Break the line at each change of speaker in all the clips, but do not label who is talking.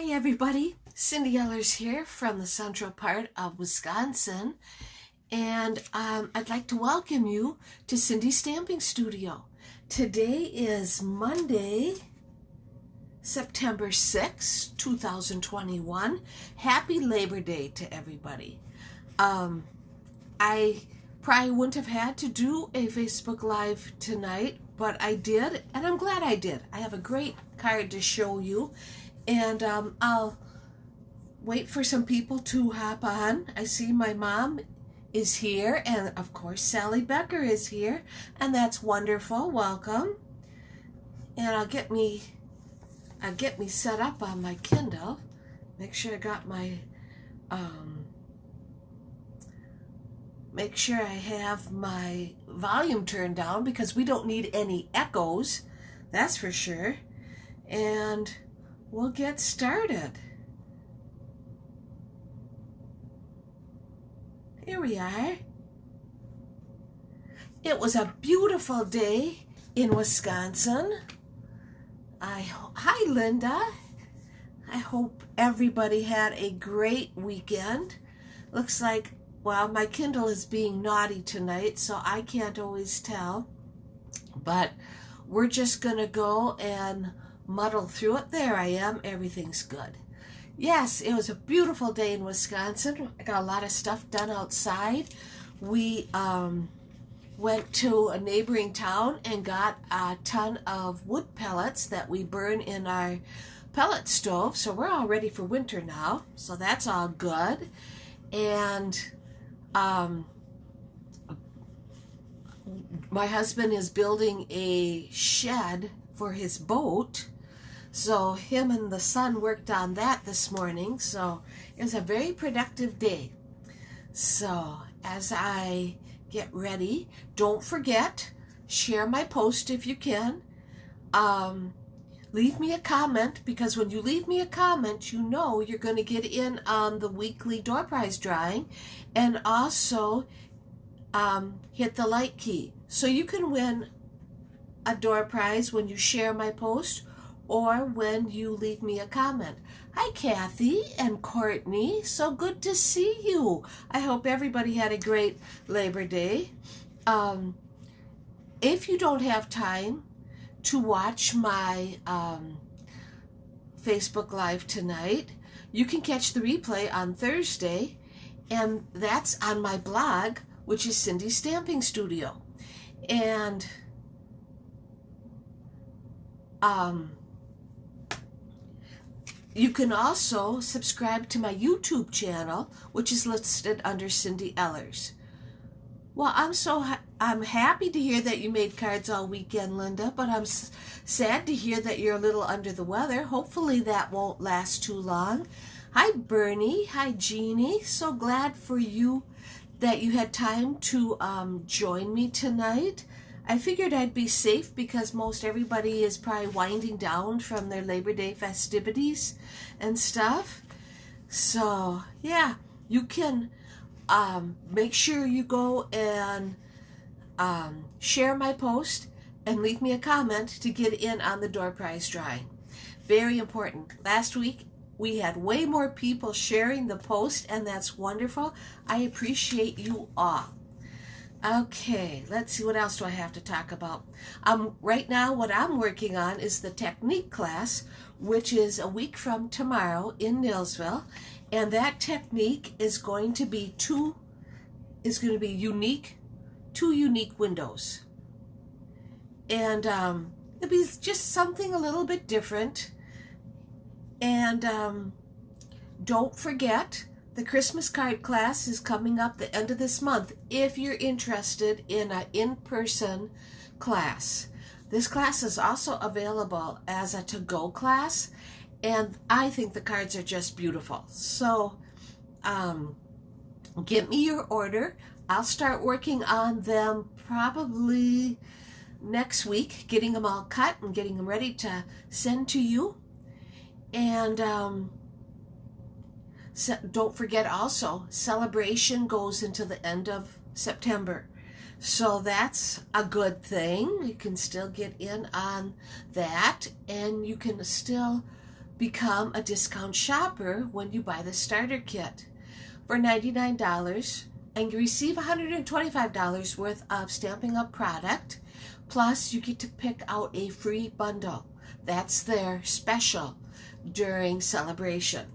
Hi everybody, Cindy Ellers here from the central part of Wisconsin, and I'd like to welcome you to Cindy's Stamping Studio. Today is Monday, September 6, 2021. Happy Labor Day to everybody. I probably wouldn't have had to do a Facebook Live tonight, but I did, and I'm glad I did. I have a great card to show you. And I'll wait for some people to hop on. I see my mom is here, and of course Sally Becker is here, and that's wonderful. Welcome. And I'll get me set up on my Kindle. Make sure I got my make sure I have my volume turned down because we don't need any echoes. That's for sure. And we'll get started. Here we are. It was a beautiful day in Wisconsin. Hi Linda. I hope everybody had a great weekend. Looks like, well, my Kindle is being naughty tonight, so I can't always tell. But we're just gonna go and muddle through it. There I am. Everything's good. Yes, it was a beautiful day in Wisconsin. I got a lot of stuff done outside. We went to a neighboring town and got a ton of wood pellets that we burn in our pellet stove. So we're all ready for winter now. So that's all good. And my husband is building a shed for his boat. So him and the son worked on that this morning. So it was a very productive day. So as I get ready, don't forget, share my post if you can. Leave me a comment, because when you leave me a comment, you know you're going to get in on the weekly door prize drawing. And also hit the like key. So you can win a door prize when you share my post or when you leave me a comment. Hi Kathy and Courtney, so good to see you. I hope everybody had a great Labor Day. If you don't have time to watch my Facebook Live tonight, you can catch the replay on Thursday, and that's on my blog, which is Cindy's Stamping Studio. And you can also subscribe to my YouTube channel, which is listed under Cindy Ellers. Well, I'm happy to hear that you made cards all weekend, Linda, but I'm sad to hear that you're a little under the weather. Hopefully that won't last too long. Hi, Bernie. Hi, Jeannie. So glad for you that you had time to join me tonight. I figured I'd be safe because most everybody is probably winding down from their Labor Day festivities and stuff. So, yeah, you can make sure you go and share my post and leave me a comment to get in on the door prize drawing. Very important. Last week, we had way more people sharing the post, and that's wonderful. I appreciate you all. Okay, let's see, what else do I have to talk about? Right now, what I'm working on is the technique class, which is a week from tomorrow in Nilsville, and that technique is going to be two unique windows, and it'll be just something a little bit different. And don't forget, the Christmas card class is coming up the end of this month if you're interested in an in-person class. This class is also available as a to-go class, and I think the cards are just beautiful. So get me your order. I'll start working on them probably next week, getting them all cut and getting them ready to send to you. And so don't forget also, celebration goes into the end of September. So that's a good thing. You can still get in on that, and you can still become a discount shopper when you buy the starter kit for $99, and you receive $125 worth of Stampin' Up product, plus you get to pick out a free bundle. That's their special during celebration.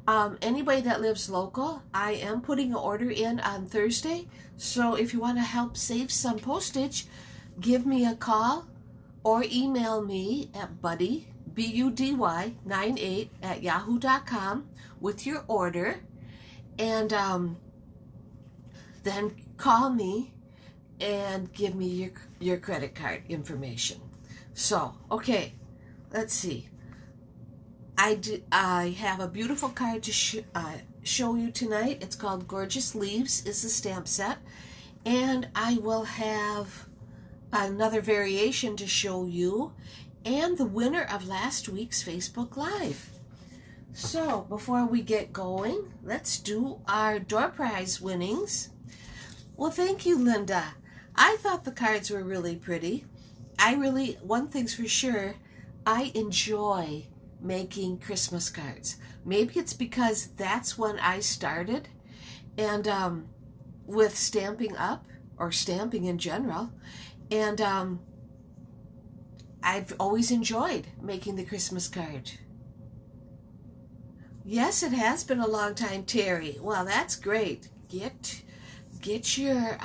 Anybody that lives local, I am putting an order in on Thursday, so if you want to help save some postage, give me a call or email me at buddy, BUDY 98 at yahoo.com with your order, and then call me and give me your credit card information. So, okay, let's see. I have a beautiful card to show you tonight. It's called Gorgeous Leaves. It's a stamp set. And I will have another variation to show you, and the winner of last week's Facebook Live. So, before we get going, let's do our door prize winnings. Well, thank you, Linda. I thought the cards were really pretty. One thing's for sure, I enjoy making Christmas cards. Maybe it's because that's when I started, and with Stampin' Up, or stamping in general, and I've always enjoyed making the Christmas card. Yes, it has been a long time, Terry. Well, that's great. Get your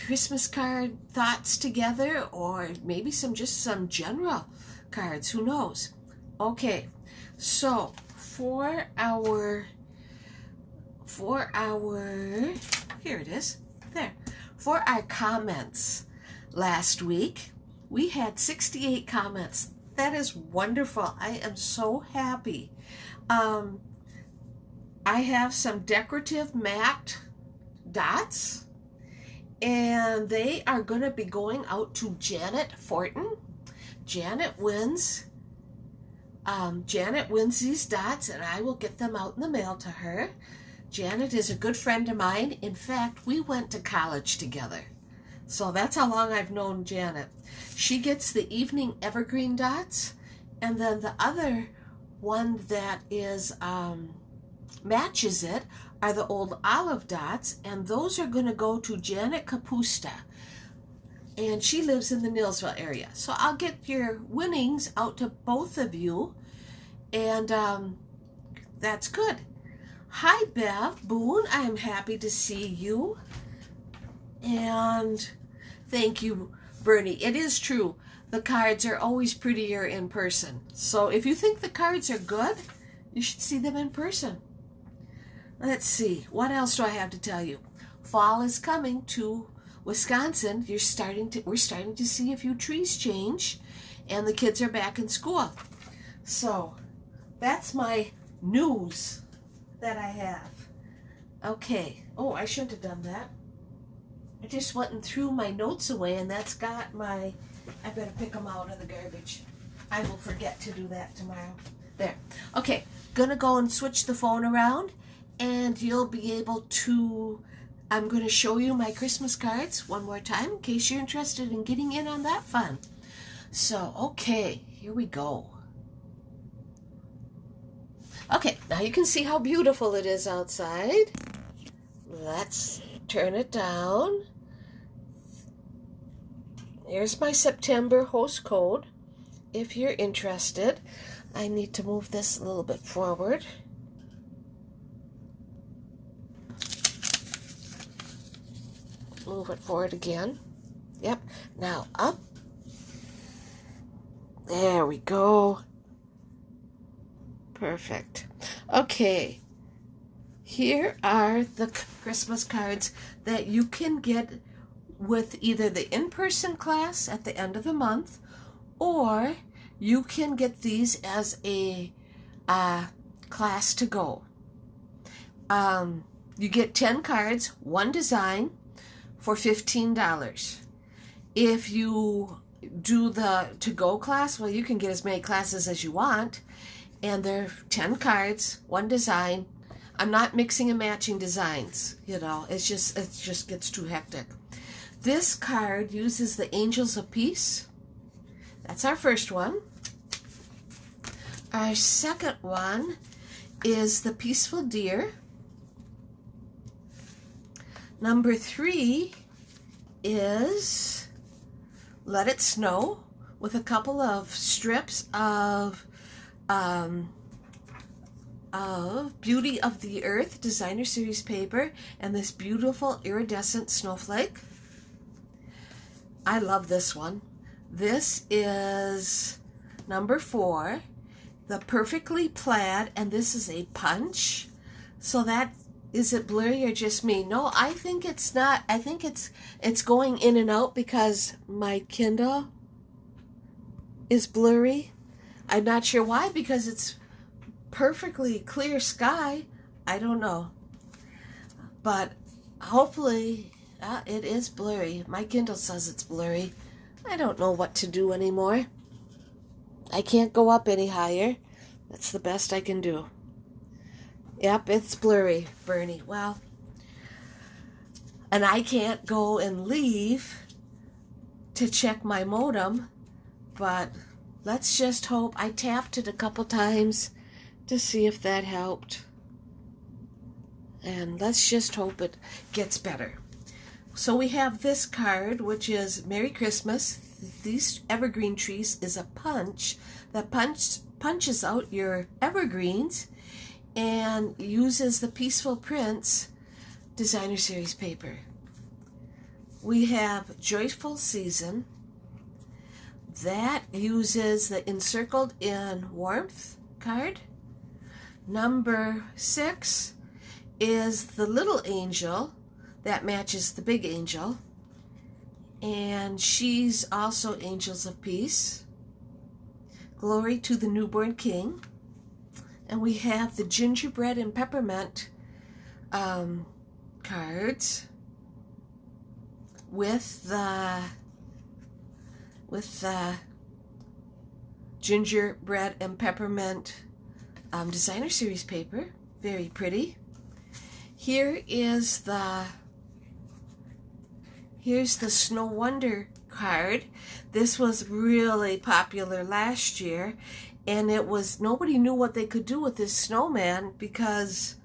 Christmas card thoughts together, or maybe just some general cards, who knows. Okay, so for our here it is, there, for our comments last week, we had 68 comments. That is wonderful. I am so happy. I have some decorative matte dots, and they are going to be going out to Janet Fortin. Janet wins these dots, and I will get them out in the mail to her. Janet is a good friend of mine. In fact, we went to college together. So that's how long I've known Janet. She gets the evening evergreen dots, and then the other one that is matches it are the old olive dots, and those are going to go to Janet Capusta, and she lives in the Neillsville area. So I'll get your winnings out to both of you, and that's good. Hi, Bev Boone. I'm happy to see you, and thank you, Bernie. It is true. The cards are always prettier in person. So if you think the cards are good, you should see them in person. Let's see. What else do I have to tell you? Fall is coming to Wisconsin. We're starting to see a few trees change, and the kids are back in school. So that's my news that I have. Okay. Oh, I shouldn't have done that. I just went and threw my notes away, and that's got my... I better pick them out of the garbage. I will forget to do that tomorrow. There. Okay. Gonna go and switch the phone around, and you'll be able to... I'm going to show you my Christmas cards one more time in case you're interested in getting in on that fun. So, okay, here we go. Okay, now you can see how beautiful it is outside. Let's turn it down. Here's my September host code. If you're interested, I need to move this a little bit forward. Move it forward again. Yep. Now up. There we go. Perfect. Okay. Here are the Christmas cards that you can get with either the in-person class at the end of the month, or you can get these as a class to go. You get 10 cards, one design, for $15. If you do the to-go class, well, you can get as many classes as you want, and they're 10 cards, one design. I'm not mixing and matching designs, you know, it just gets too hectic. This card uses the Angels of Peace. That's our first one. Our second one is the Peaceful Deer. Number 3 is Let It Snow, with a couple of strips of Beauty of the Earth Designer Series paper and this beautiful iridescent snowflake. I love this one. This is number 4, the Perfectly Plaid, and this is a punch. So that, is it blurry or just me? No, I think it's not. I think it's going in and out because my Kindle is blurry. I'm not sure why, because it's perfectly clear sky. I don't know. But hopefully it is blurry. My Kindle says it's blurry. I don't know what to do anymore. I can't go up any higher. That's the best I can do. Yep, it's blurry, Bernie. Well, and I can't go and leave to check my modem, but let's just hope. I tapped it a couple times to see if that helped. And let's just hope it gets better. So we have this card, which is Merry Christmas. These evergreen trees is a punch that punches out your evergreens and uses the Peaceful Prints Designer Series paper. We have Joyful Season. That uses the Encircled in Warmth card. Number 6 is the Little Angel. That matches the Big Angel. And she's also Angels of Peace. Glory to the Newborn King. And we have the Gingerbread and Peppermint cards with the Gingerbread and Peppermint Designer Series paper. Very pretty. Here's the Snow Wonder card. This was really popular last year, and it was, nobody knew what they could do with this snowman because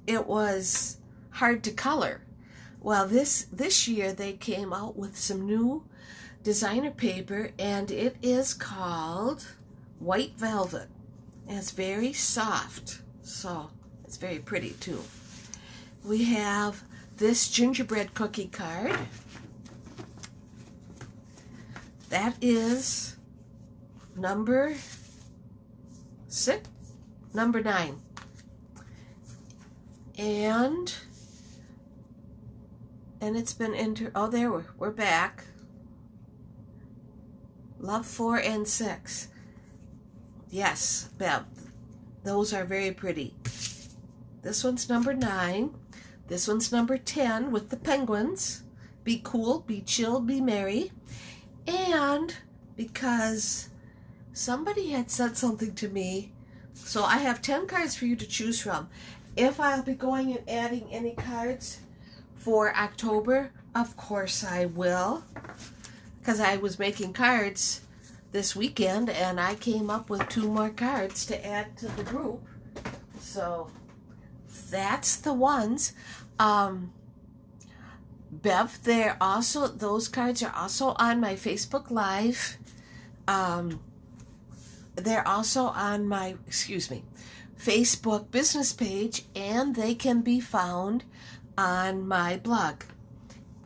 it was hard to color. Well, this year they came out with some new designer paper, and it is called White Velvet. And it's very soft, so it's very pretty too. We have this gingerbread cookie card. That is number 9. And it's been oh, there we're back. Love 4 and 6. Yes, Bev, those are very pretty. This one's number 9. This one's number 10 with the penguins. Be cool, be chill, be merry. And because somebody had said something to me, so I have 10 cards for you to choose from. If I'll be going and adding any cards for October, of course I will. Because I was making cards this weekend and I came up with 2 more cards to add to the group. So that's the ones. Bev, those cards are also on my Facebook Live. They're also on my, Facebook business page, and they can be found on my blog.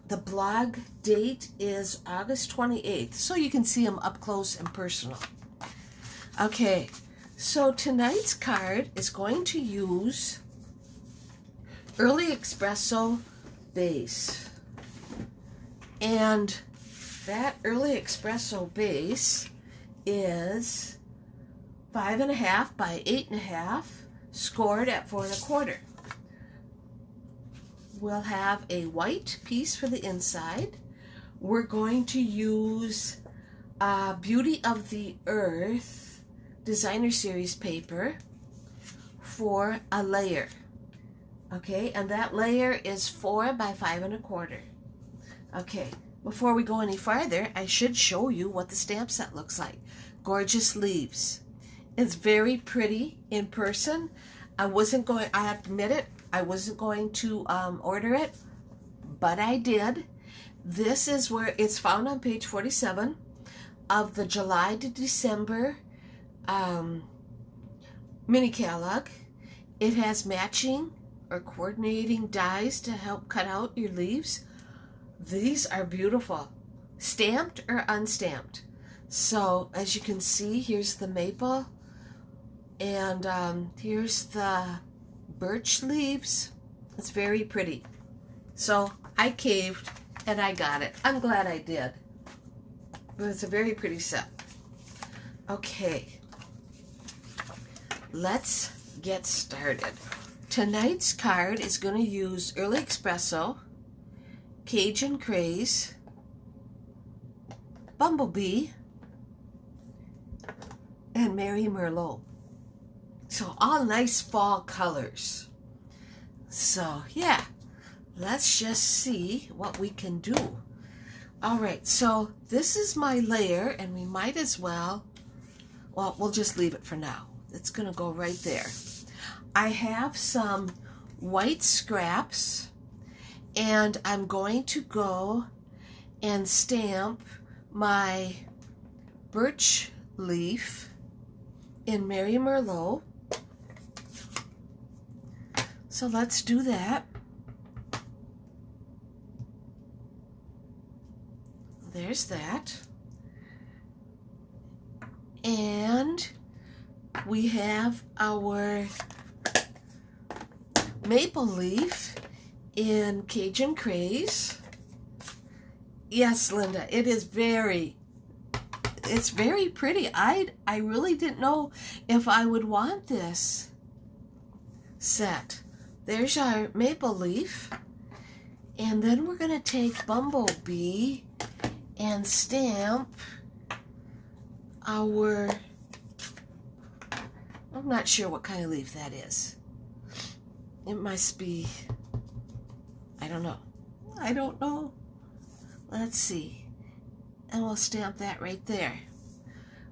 The blog date is August 28th, so you can see them up close and personal. Okay, so tonight's card is going to use Early Espresso base. And that Early Espresso base is 5.5 by 8.5, scored at 4 1/4. We'll have a white piece for the inside. We're going to use Beauty of the Earth Designer Series paper for a layer. Okay, and that layer is 4 by 5 1/4. Okay, before we go any farther, I should show you what the stamp set looks like. Gorgeous leaves. It's very pretty in person. I have to admit it, I wasn't going to order it, but I did. This is where it's found on page 47 of the July to December mini catalog. It has matching or coordinating dies to help cut out your leaves. These are beautiful, stamped or unstamped. So as you can see, here's the maple, and here's the birch leaves. It's very pretty. So I caved and I got it. I'm glad I did. But it's a very pretty set. Okay, let's get started. Tonight's card is going to use Early Espresso, Cajun Craze, Bumblebee, and Mary Merlot. So all nice fall colors. So yeah, let's just see what we can do. All right, so this is my layer, and we might as well we'll just leave it for now. It's gonna go right there. I have some white scraps, and I'm going to go and stamp my birch leaf in Mary Merlot. So let's do that. There's that. And we have our maple leaf in Cajun Craze. Yes, Linda, it's very pretty. I really didn't know if I would want this set. There's our maple leaf. And then we're going to take Bumblebee and stamp our, I'm not sure what kind of leaf that is. It must be, I don't know. Let's see. And we'll stamp that right there.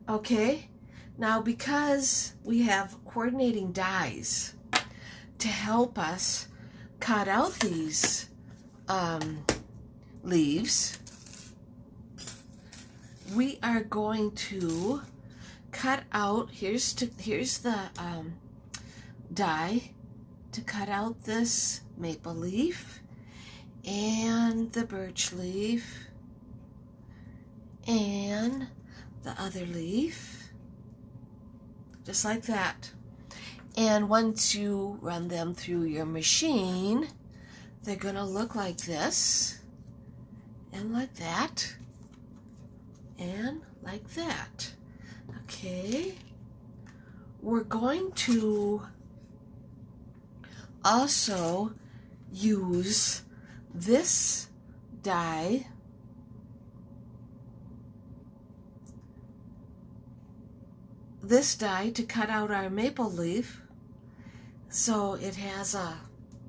Okay, now because we have coordinating dies to help us cut out these leaves, we are going to cut out, here's the die to cut out this maple leaf and the birch leaf and the other leaf, just like that. And once you run them through your machine, they're gonna look like this, and like that, and like that. Okay, we're going to also use this die to cut out our maple leaf, so it has a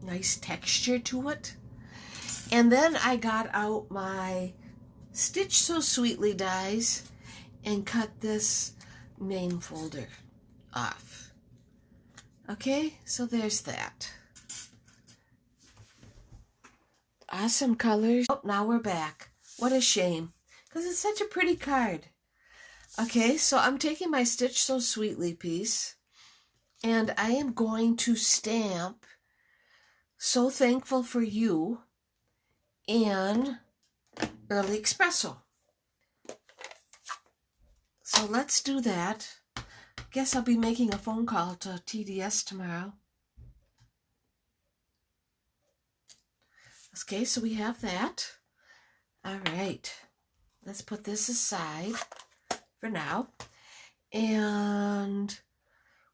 nice texture to it. And then I got out my Stitch So Sweetly dies and cut this name folder off. Okay, so there's that. Awesome colors. Oh, now we're back. What a shame, because it's such a pretty card. Okay, so I'm taking my Stitch So Sweetly piece, and I am going to stamp So Thankful for You in Early Espresso. So let's do that. Guess I'll be making a phone call to TDS tomorrow. Okay, so we have that. All right, let's put this aside for now. And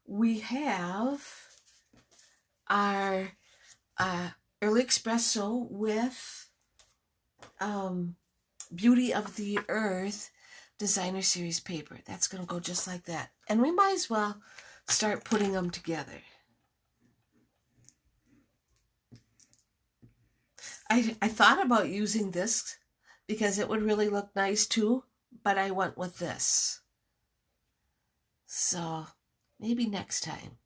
we have our Early Espresso with Beauty of the Earth Designer Series paper. That's going to go just like that. And we might as well start putting them together. I thought about using this because it would really look nice too, but I went with this. So maybe next time.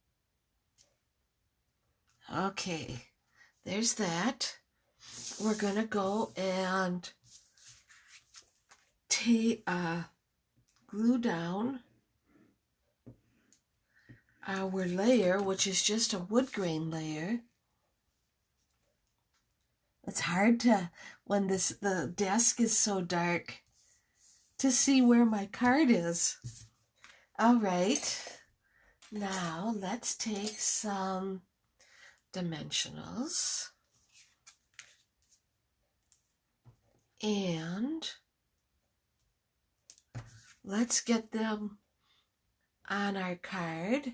Okay, there's that. We're going to go and glue down our layer, which is just a wood grain layer. It's hard to, when the desk is so dark, to see where my card is. All right, now let's take some dimensionals and let's get them on our card.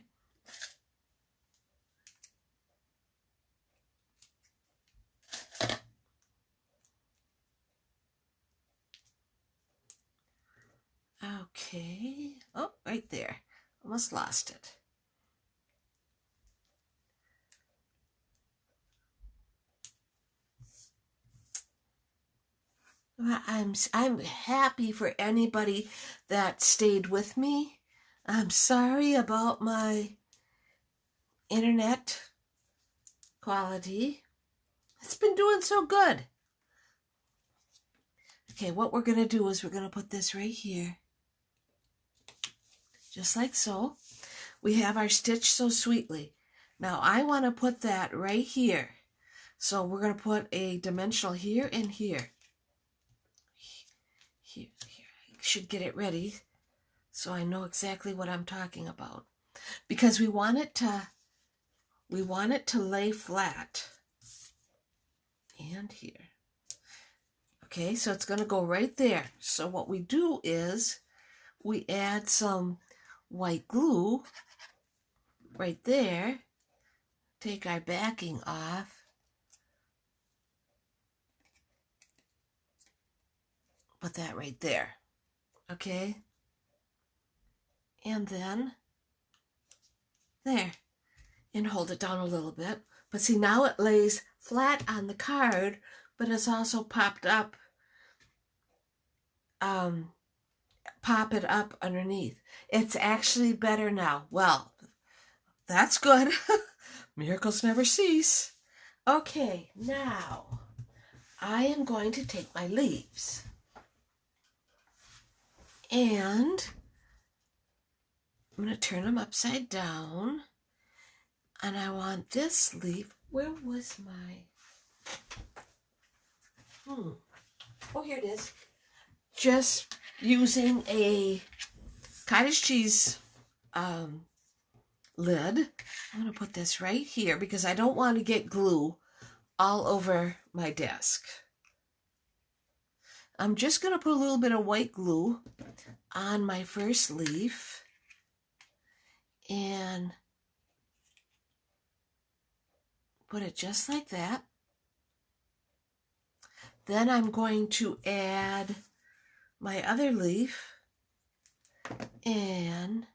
Okay. Oh, right there. Almost lost it. Well, I'm happy for anybody that stayed with me. I'm sorry about my internet quality. It's been doing so good. Okay, what we're going to do is we're going to put this right here. Just like so. We have our stitch so sweetly. Now I want to put that right here. So we're going to put a dimensional here and here. Here. I should get it ready so I know exactly what I'm talking about. Because we want it to lay flat. And here. Okay, so it's going to go right there. So what we do is we add some white glue right there. Take our backing off. Put that right there. Okay? And then there. And hold it down a little bit. But see, now it lays flat on the card, but it's also popped up. Pop it up underneath. It's actually better now. Well, that's good. Miracles never cease. Okay, now I am going to take my leaves and I'm going to turn them upside down, and I want this leaf. Where was my... Oh, here it is. Just using a cottage cheese lid. I'm going to put this right here because I don't want to get glue all over my desk. I'm just going to put a little bit of white glue on my first leaf and put it just like that. Then I'm going to add my other leaf and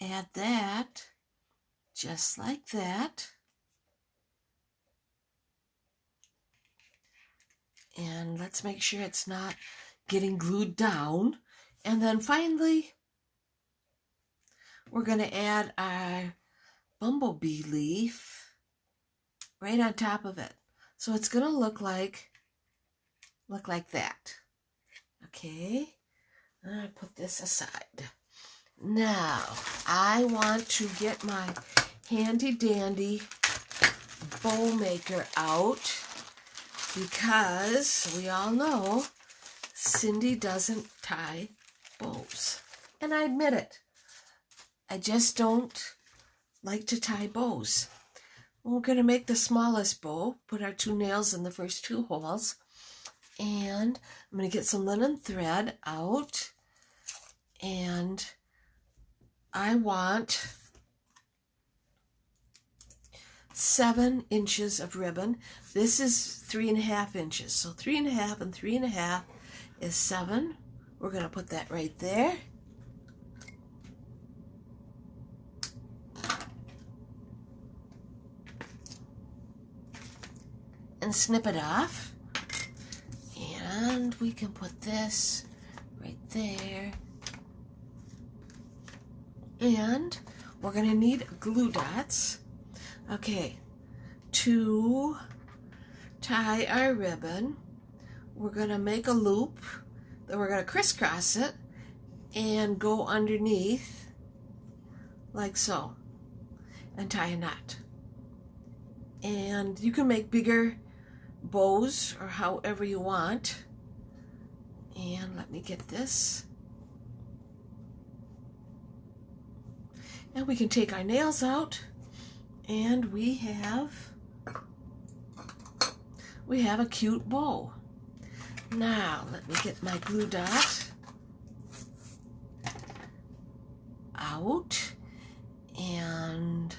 add that just like that. And let's make sure it's not getting glued down. And then finally, we're going to add our bumblebee leaf right on top of it. So it's going to look like that. Okay, I put this aside. Now, I want to get my handy dandy bow maker out because we all know Cindy doesn't tie bows. And I admit it. I just don't like to tie bows. We're going to make the smallest bow, put our 2 nails in the first 2 holes. And I'm going to get some linen thread out, and I want 7 inches of ribbon. This is 3.5 inches, so 3.5 and 3.5 is 7. We're going to put that right there. And snip it off. And we can put this right there. And we're going to need glue dots. Okay, to tie our ribbon, we're going to make a loop, then we're going to crisscross it and go underneath like so and tie a knot. And you can make bigger bows or however you want. And let me get this. And we can take our nails out, and we have a cute bow. Now let me get my glue dot out, and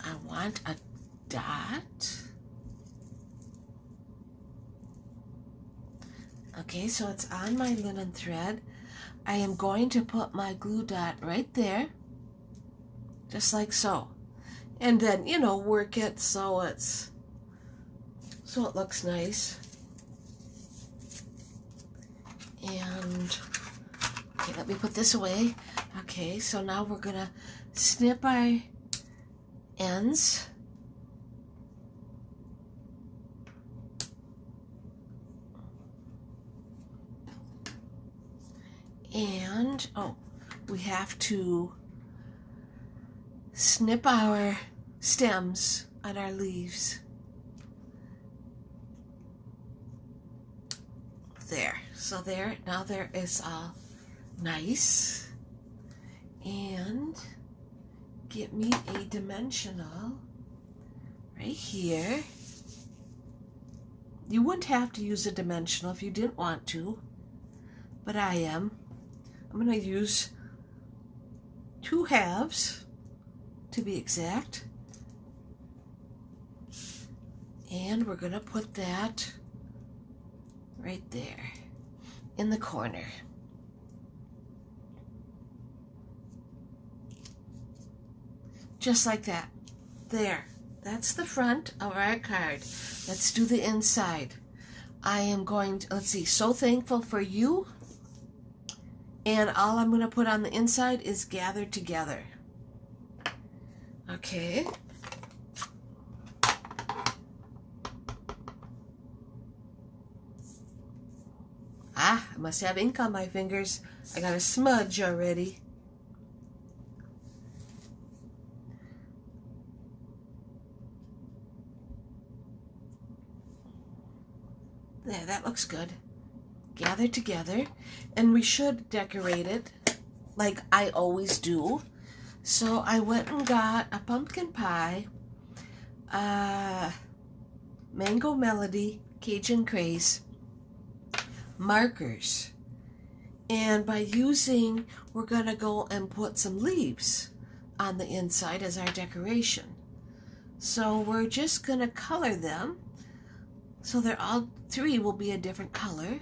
I want a dot. Okay, so it's on my linen thread. I am going to put my glue dot right there, just like so. And then, you know, work it so it looks nice. And, okay, let me put this away. Okay, so now we're gonna snip our ends. And, oh, we have to snip our stems on our leaves. There. So there, now there is all nice. And get me a dimensional right here. You wouldn't have to use a dimensional if you didn't want to, but I am. I'm going to use 2 halves to be exact. And we're going to put that right there in the corner. Just like that. There. That's the front of our card. Let's do the inside. I am going to, let's see, so thankful for you. And all I'm going to put on the inside is gathered together. Okay. Ah, I must have ink on my fingers. I got a smudge already. There, that looks good. Gather together, and we should decorate it like I always do. So I went and got a pumpkin pie, Mango Melody, Cajun Craze, markers, and by using, we're gonna go and put some leaves on the inside as our decoration. So we're just gonna color them so they're all 3 will be a different color.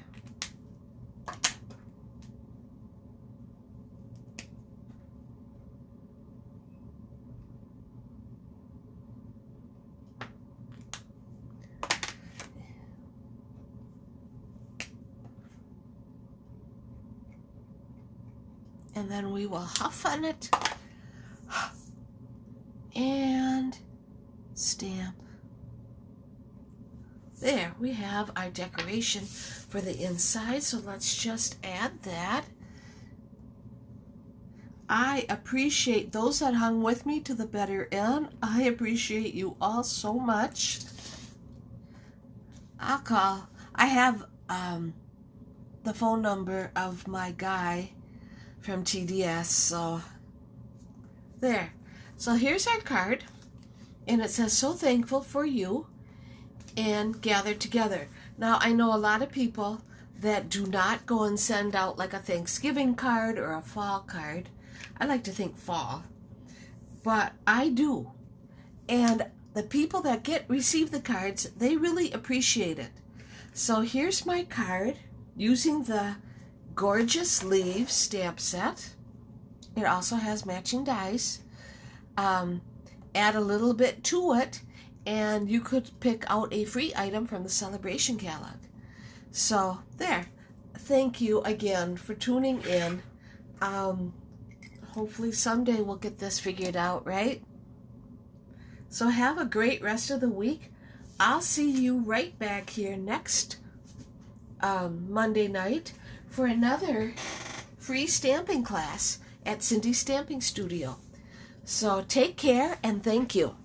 And then we will huff on it and stamp. There, we have our decoration for the inside, so let's just add that. I appreciate those that hung with me to the better end. I appreciate you all so much. I have the phone number of my guy from TDS, so there. So here's our card, and it says, so thankful for you, and gathered together. Now, I know a lot of people that do not go and send out like a Thanksgiving card or a fall card. I like to think fall, but I do. And the people that receive the cards, they really appreciate it. So here's my card using the Gorgeous Leaves stamp set. It also has matching dies. Add a little bit to it, and you could pick out a free item from the celebration catalog. So there. Thank you again for tuning in. Hopefully someday we'll get this figured out, right? So have a great rest of the week. I'll see you right back here next Monday night for another free stamping class at Cindy's Stamping Studio. So take care and thank you.